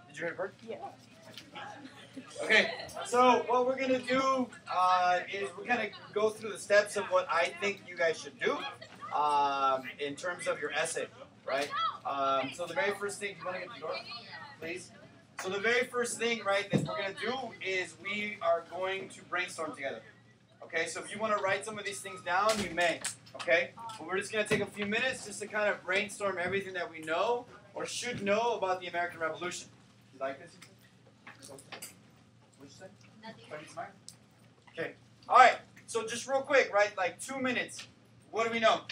Did you record? Yeah. Okay, so what we're gonna do is we're gonna go through the steps of what I think you guys should do in terms of your essay, right? So the very first thing, you wanna get the door, please? So the very first thing, right, that we're gonna do is we are going to brainstorm together. Okay, so if you want to write some of these things down, you may. Okay, but we're just gonna take a few minutes just to kind of brainstorm everything that we know or should know about the American Revolution. You like this? What'd you say? Nothing. Okay. All right. So just real quick, right? Like 2 minutes. What do we know?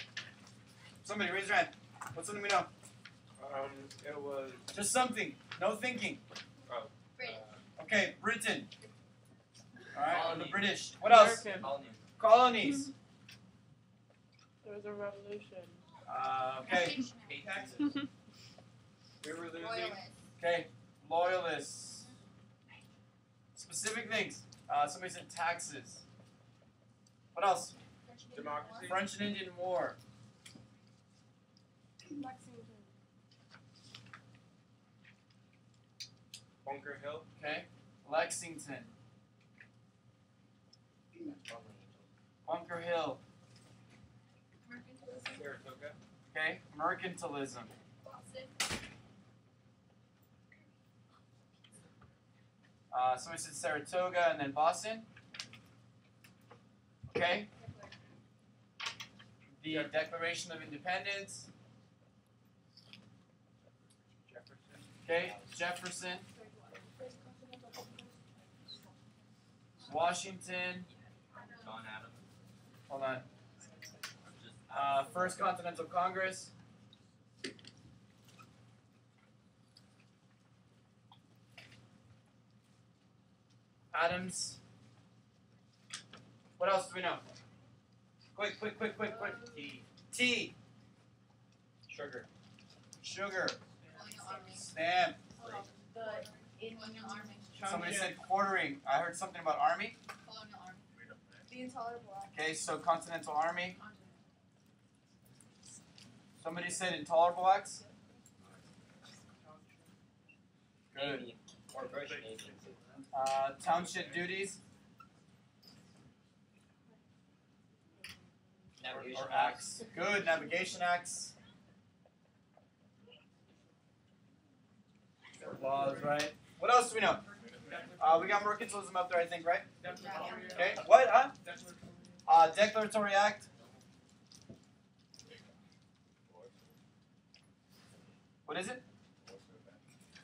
Somebody raise your hand. What's something we know? It was just something. No thinking. Oh. Okay, Britain. All right, or the British. What else? Colonies. There was a revolution. Okay. Pay taxes. We were losing. Okay, loyalists. Specific things. Somebody said taxes. What else? Democracy. French and Indian War. Lexington. Bunker Hill. Okay, Lexington. Bunker Hill. Saratoga. Okay, mercantilism. Somebody said Saratoga and then Boston. Okay. The Declaration of Independence. Jefferson. Okay, Jefferson. Washington. John Adams. Hold on. First Continental Congress. Adams. What else do we know? Quick. Tea. Tea. Sugar. Sugar. Stamp. The Indian Army. Somebody said quartering. I heard something about army. Colonial Army. The Intolerable Act. Okay, so Continental Army. Somebody said intolerable acts. Good. Corporation agency. Township duties. Navigation Or acts. Good. Navigation acts. Laws, right? What else do we know? We got mercantilism up there, I think, right? Okay. What? Huh? Declaratory Act. What is it?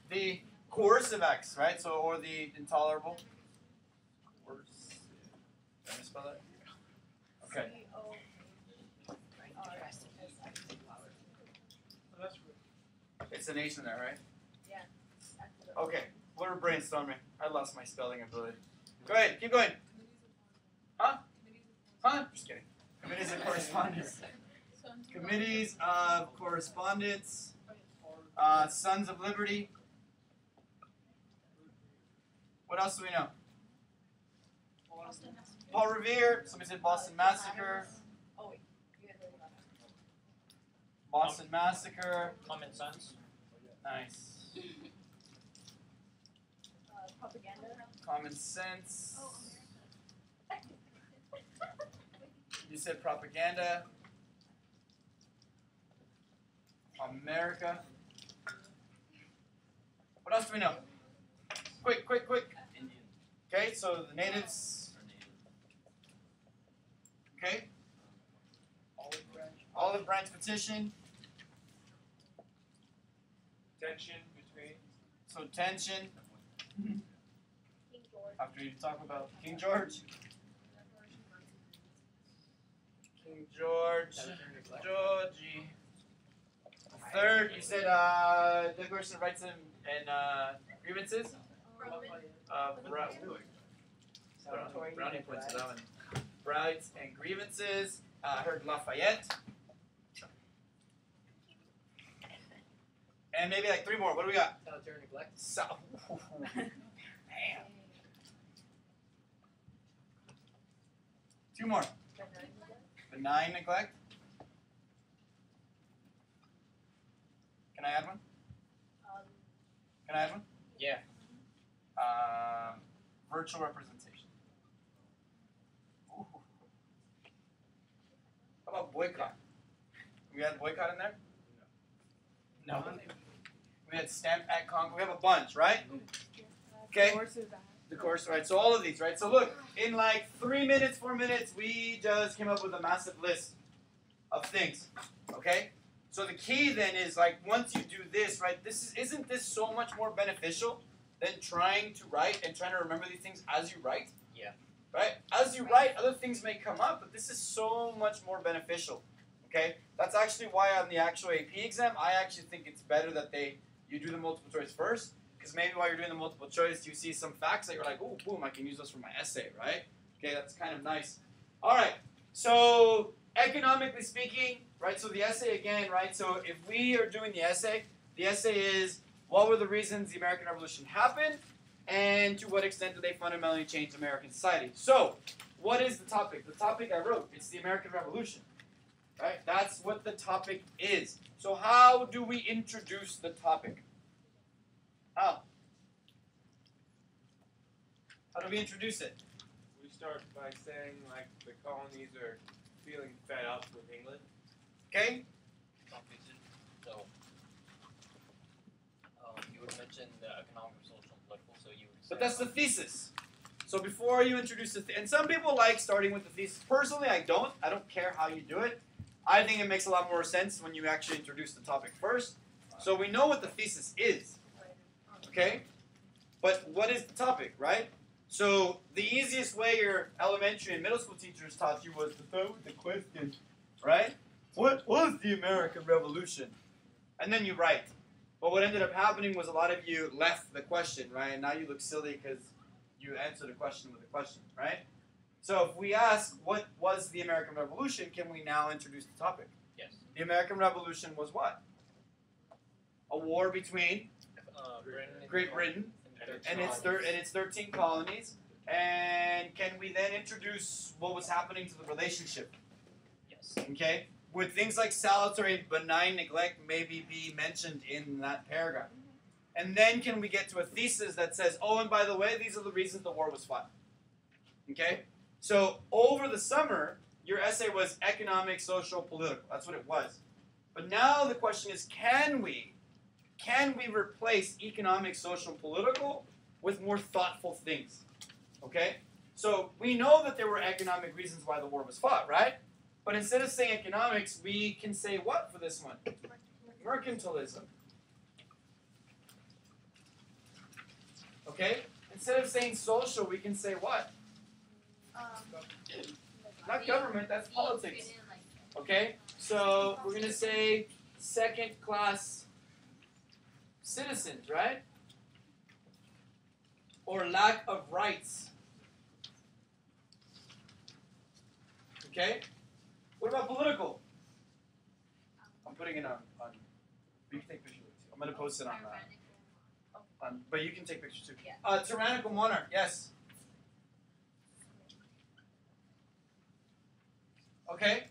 The coercive acts, right? So, or the intolerable. Coercive. Did I misspell that? Okay. It's a nation there, right? Yeah. Okay. We're brainstorming. I lost my spelling ability. Go ahead. Keep going. Huh? Just kidding. Committees of correspondence. Committees of correspondence. Sons of Liberty. What else do we know? Paul Revere. Somebody said Boston Massacre. Oh wait, you had to about that. Boston Massacre. Common sense. Nice. Propaganda. Common sense. You said propaganda. America. What else do we know? Quick. Indian. Okay, so the natives. Okay. Olive branch petition. Tension between. So tension. King George. After you talk about King George. King George. Georgie. Third, you said Declaration of Rights and Grievances. Brownie points to that one. Rights and Grievances. I heard Lafayette. And maybe like 3 more. What do we got? Sanitary neglect. Damn. 2 more. Benign neglect. Can I add one? Can I have one? Yeah. Virtual representation. Ooh. How about boycott? We had boycott in there? No. We had stamp at Congo. We have a bunch, right? Okay. The course, right? So all of these, right? So look, in like 3 minutes, 4 minutes, we just came up with a massive list of things. Okay? So the key then is like once you do this, right? Isn't this so much more beneficial than trying to write and trying to remember these things as you write? Yeah. Right? As you write, other things may come up, but this is so much more beneficial. Okay? That's actually why on the actual AP exam, I actually think it's better that you do the multiple choice first. Because maybe while you're doing the multiple choice, you see some facts that you're like, oh, boom, I can use those for my essay, right? Okay, that's kind of nice. All right, so economically speaking, right, so the essay again, right, so if we are doing the essay is, what were the reasons the American Revolution happened, and to what extent did they fundamentally change American society? So, what is the topic? The topic I wrote, it's the American Revolution, right? That's what the topic is. So how do we introduce the topic? How? How do we introduce it? We start by saying like the colonies are feeling fed up with England. Okay? So, you would mention the economic, social, and political, so you would say... But that's the thesis. So before you introduce the and some people like starting with the thesis. Personally, I don't. I don't care how you do it. I think it makes a lot more sense when you actually introduce the topic first. So we know what the thesis is. Okay? But what is the topic, right? So the easiest way your elementary and middle school teachers taught you was to start with the question, right? What was the American Revolution? And then you write. But what ended up happening was a lot of you left the question, right? And now you look silly because you answered a question with a question, right? So if we ask, what was the American Revolution, can we now introduce the topic? Yes. The American Revolution was what? A war between Great Britain and its 13 colonies. And can we then introduce what was happening to the relationship? Yes. Okay? Would things like salutary and benign neglect maybe be mentioned in that paragraph? And then can we get to a thesis that says, oh, and by the way, these are the reasons the war was fought. Okay? So over the summer, your essay was economic, social, political. That's what it was. But now the question is, can we replace economic, social, political with more thoughtful things? Okay? So we know that there were economic reasons why the war was fought, right? But instead of saying economics, we can say what for this one? Mercantilism. Okay? Instead of saying social, we can say what? Not government, that's politics. Okay? So we're going to say second-class citizens, right? Or lack of rights. Okay? What about political? I'm putting it on you can take pictures of it too. I'm going to post it on but you can take pictures too. Tyrannical monarch, yes. Okay?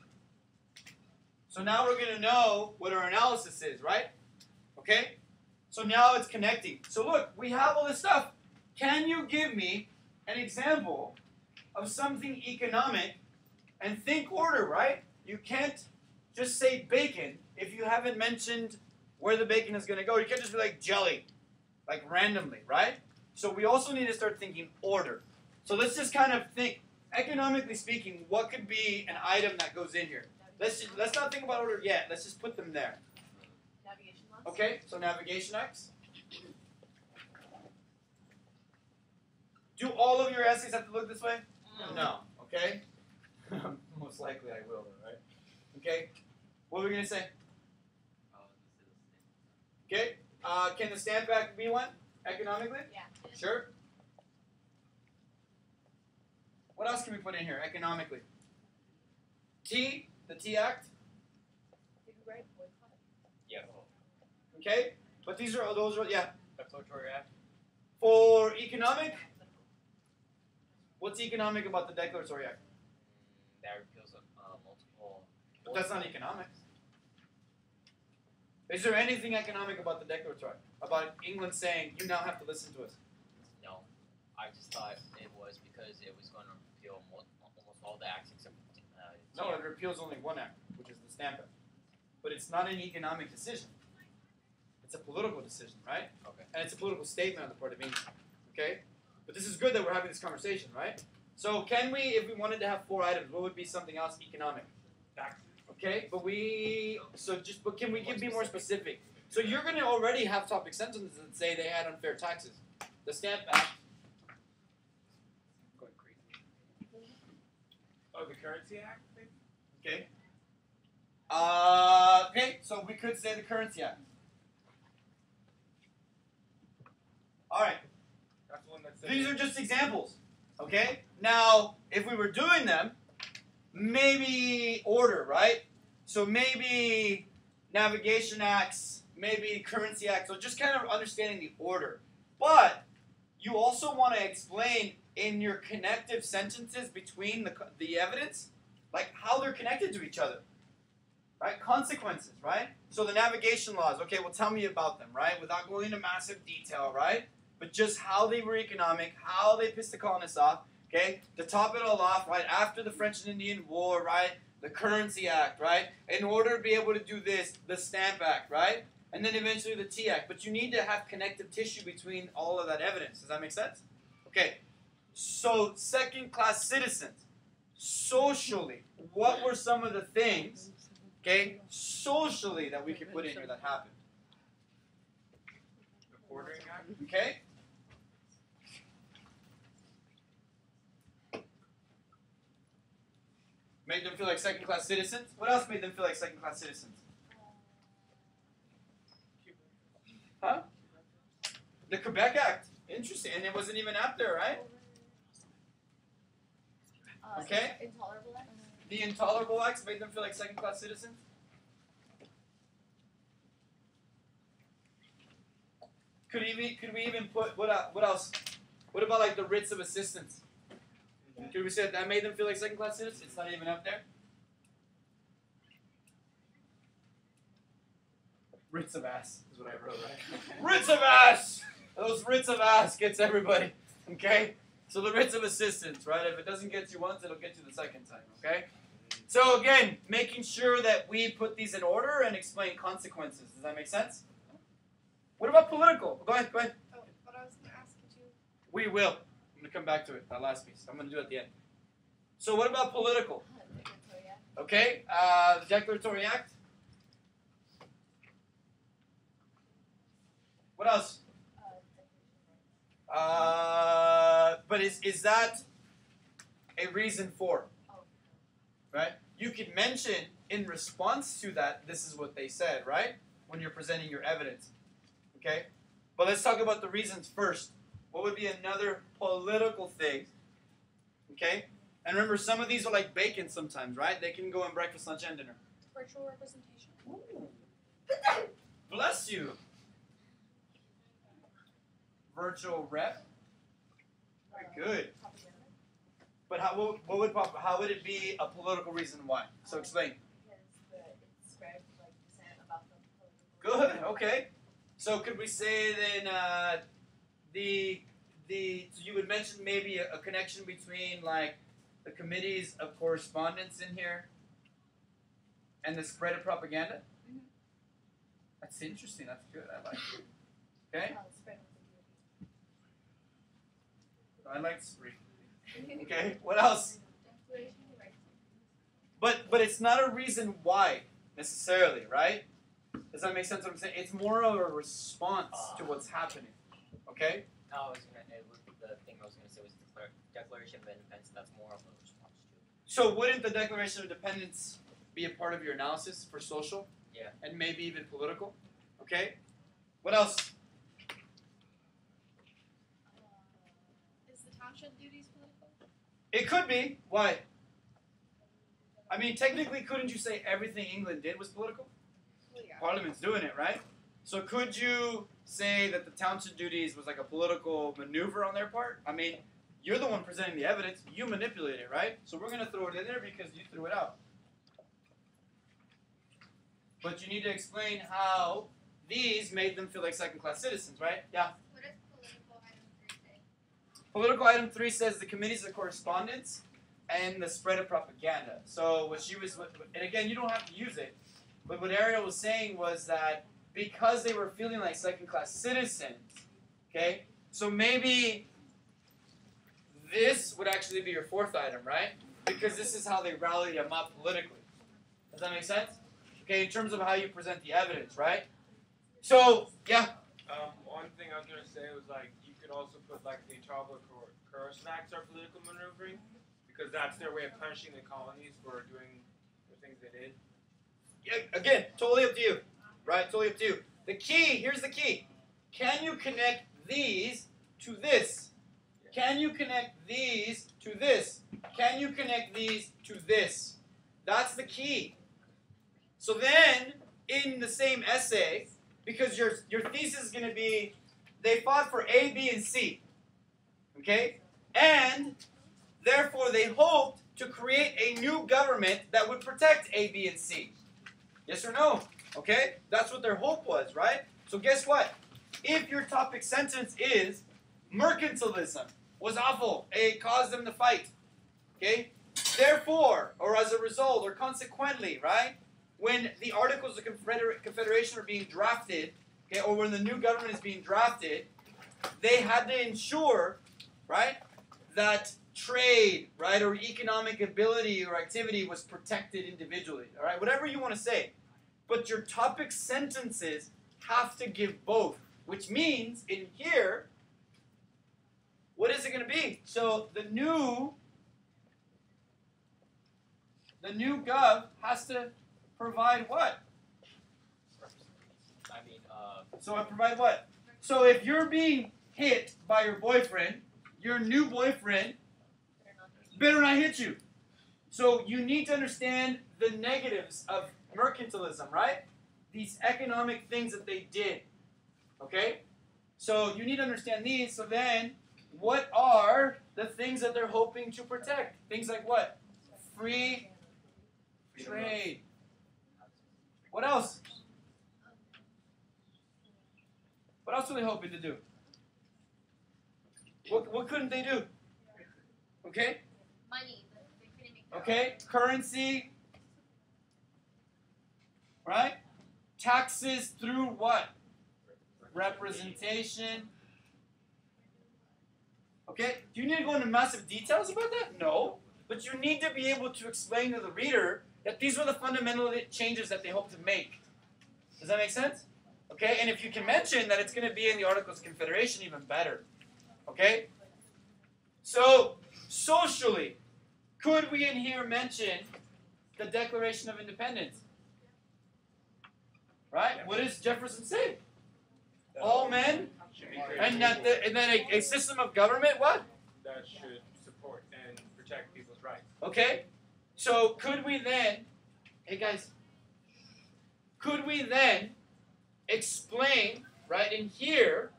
So now we're going to know what our analysis is, right? Okay? So now it's connecting. So look, we have all this stuff. Can you give me an example of something economic and think order, right? You can't just say bacon if you haven't mentioned where the bacon is going to go. You can't just be like jelly, like randomly, right? So we also need to start thinking order. So let's just kind of think, economically speaking, what could be an item that goes in here? Let's not think about order yet. Let's just put them there. Navigation loss. Okay, so navigation X. Do all of your essays have to look this way? No. Okay? Most likely I will, right? Okay? What are we going to say? Okay? Can the stamp act be one? Economically? Yeah. Sure. What else can we put in here economically? T, the T Act. Yeah. Okay? But those are, yeah. Declaratory Act. For economic, what's economic about the Declaratory Act? That repeals multiple... But that's not economics. Is there anything economic about the Declaratory Act? about England saying you now have to listen to us? No, I just thought it was because it was going to repeal almost all the acts except No, it repeals only one act, which is the Stamp Act. But it's not an economic decision. It's a political decision, right? Okay. And it's a political statement on the part of England. Okay? But this is good that we're having this conversation, right? So can we, if we wanted to have 4 items, what would be something else economic? Taxes. Okay, but can we be more specific? So you're going to already have topic sentences that say they had unfair taxes. The Stamp Act. Going crazy. Oh, the Currency Act, maybe? Okay. Okay, so we could say the Currency Act. All right. That's the one that says. These are just examples. Okay. Now, if we were doing them, maybe order, right? So maybe Navigation Acts, maybe Currency Act. So just kind of understanding the order. But you also want to explain in your connective sentences between the evidence, like how they're connected to each other. Right? Consequences, right? So the navigation laws, okay, well tell me about them, right? Without going into massive detail, right? But just how they were economic, how they pissed the colonists off, okay? To top it all off, right, after the French and Indian War, right, the Currency Act, right? In order to be able to do this, the Stamp Act, right? And then eventually the Tea Act. But you need to have connective tissue between all of that evidence. Does that make sense? Okay. So second-class citizens, socially, what were some of the things, okay, socially that we could put in here that happened? The Quartering Act? Okay? Made them feel like second-class citizens? What else made them feel like second-class citizens? Huh? The Quebec Act. Interesting. And it wasn't even out there, right? Okay. Intolerable acts. The Intolerable Acts made them feel like second-class citizens? Could we even put, what else? What about like the writs of assistance? Could we say that made them feel like second-class citizens? It's not even up there. Writs of ass is what I wrote, right? Writs of ass! Those writs of ass gets everybody, okay? So the writs of assistance, right? If it doesn't get you once, it'll get you the second time, okay? So again, making sure that we put these in order and explain consequences. Does that make sense? What about political? Go ahead. Oh, but I was going to ask you. We will. I'm going to come back to it, that last piece. I'm going to do it at the end. So what about political? Okay, the Declaratory Act. What else? But is that a reason for? Right? You could mention in response to that, this is what they said, right? When you're presenting your evidence. Okay? But let's talk about the reasons first. What would be another political thing? Okay? And remember, some of these are like bacon sometimes, right? They can go in breakfast, lunch, and dinner. Virtual representation. Ooh. Bless you. Virtual rep. Very good. But how would it be a political reason why? So explain. Because it spread like dissent about the political. Good. Okay. So could we say then so you would mention maybe a connection between like the committees of correspondence in here and the spread of propaganda? Mm-hmm. That's interesting. That's good. I like it. Okay. Spread I like spree. Okay. What else? But it's not a reason why necessarily, right? Does that make sense? What I'm saying? It's more of a response to what's happening. Okay. No, the thing I was gonna say was the Declaration of Independence. That's more of a response to. So wouldn't the Declaration of Independence be a part of your analysis for social? Yeah. And maybe even political? Okay. What else? Is the township duties political? It could be. Why? I mean, technically, couldn't you say everything England did was political? Well, yeah. Parliament's doing it, right? So could you say that the township duties was like a political maneuver on their part? I mean, you're the one presenting the evidence. You manipulate it, right? So we're going to throw it in there because you threw it out. But you need to explain how these made them feel like second-class citizens, right? Yeah. What does political item 3 say? Political item 3 says the committees of correspondence and the spread of propaganda. So what she was, and again, you don't have to use it, but what Ariel was saying was that because they were feeling like second-class citizens, okay, so maybe this would actually be your 4th item, right? Because this is how they rallied them up politically. Does that make sense? Okay, in terms of how you present the evidence, right? So, yeah. One thing I was gonna say was like you could also put like the Ottawa coercion acts are political maneuvering because that's their way of punishing the colonies for doing the things they did. Yeah, again, totally up to you, right? Totally up to you. The key, here's the key. Can you connect these to this? Can you connect these to this? Can you connect these to this? That's the key. So then, in the same essay, because your thesis is going to be, they fought for A, B, and C. Okay? And, therefore, they hoped to create a new government that would protect A, B, and C. Yes or no? Okay? That's what their hope was, right? So guess what? If your topic sentence is, mercantilism was awful, it caused them to fight. Okay? Therefore, or as a result, or consequently, right? When the Articles of Confederation are being drafted, okay, or when the new government is being drafted, they had to ensure, right, that trade, right, or economic ability or activity was protected individually. All right, whatever you want to say. But your topic sentences have to give both, which means in here, what is it going to be? So the new gov has to provide what? So I provide what? So if you're being hit by your boyfriend, your new boyfriend better not hit you. So you need to understand the negatives of mercantilism, right? These economic things that they did. Okay? So you need to understand these. So then, what are the things that they're hoping to protect? Things like what? Free trade. What else? What else are they hoping to do? What couldn't they do? Okay? Money. They couldn't make their Okay? Currency. Right? Taxes through what? Representation. Okay? Do you need to go into massive details about that? No. But you need to be able to explain to the reader that these were the fundamental changes that they hope to make. Does that make sense? Okay? And if you can mention that it's going to be in the Articles of Confederation, even better. Okay? So, socially, could we in here mention the Declaration of Independence? Right? What does Jefferson say? All men, Should be and then a system of government, what? that should support and protect people's rights. Okay? So could we then, hey guys, could we then explain, right, in here,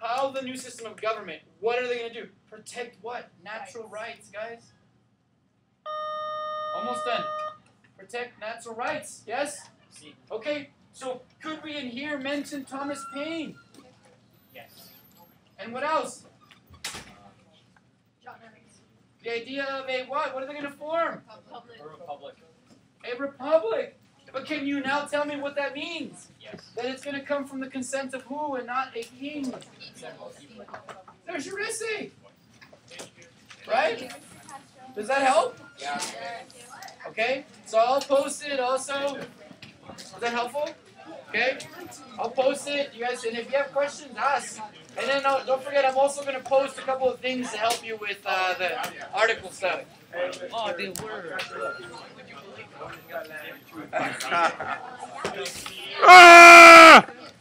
how the new system of government, what are they going to do? Protect what? Natural rights, guys. Almost done. Protect natural rights, yes? Okay, so could we in here mention Thomas Paine? Yes. And what else? John Adams. The idea of a what? What are they going to form? Public. A republic. A republic. But can you now tell me what that means? Yes. That it's going to come from the consent of who and not a king. There's your essay. Right? Does that help? Yeah. Okay. So I'll post it also. Is that helpful? Okay. I'll post it. You guys, and if you have questions, ask. And then don't forget, I'm also going to post a couple of things to help you with the article stuff. Oh, they were. Ah!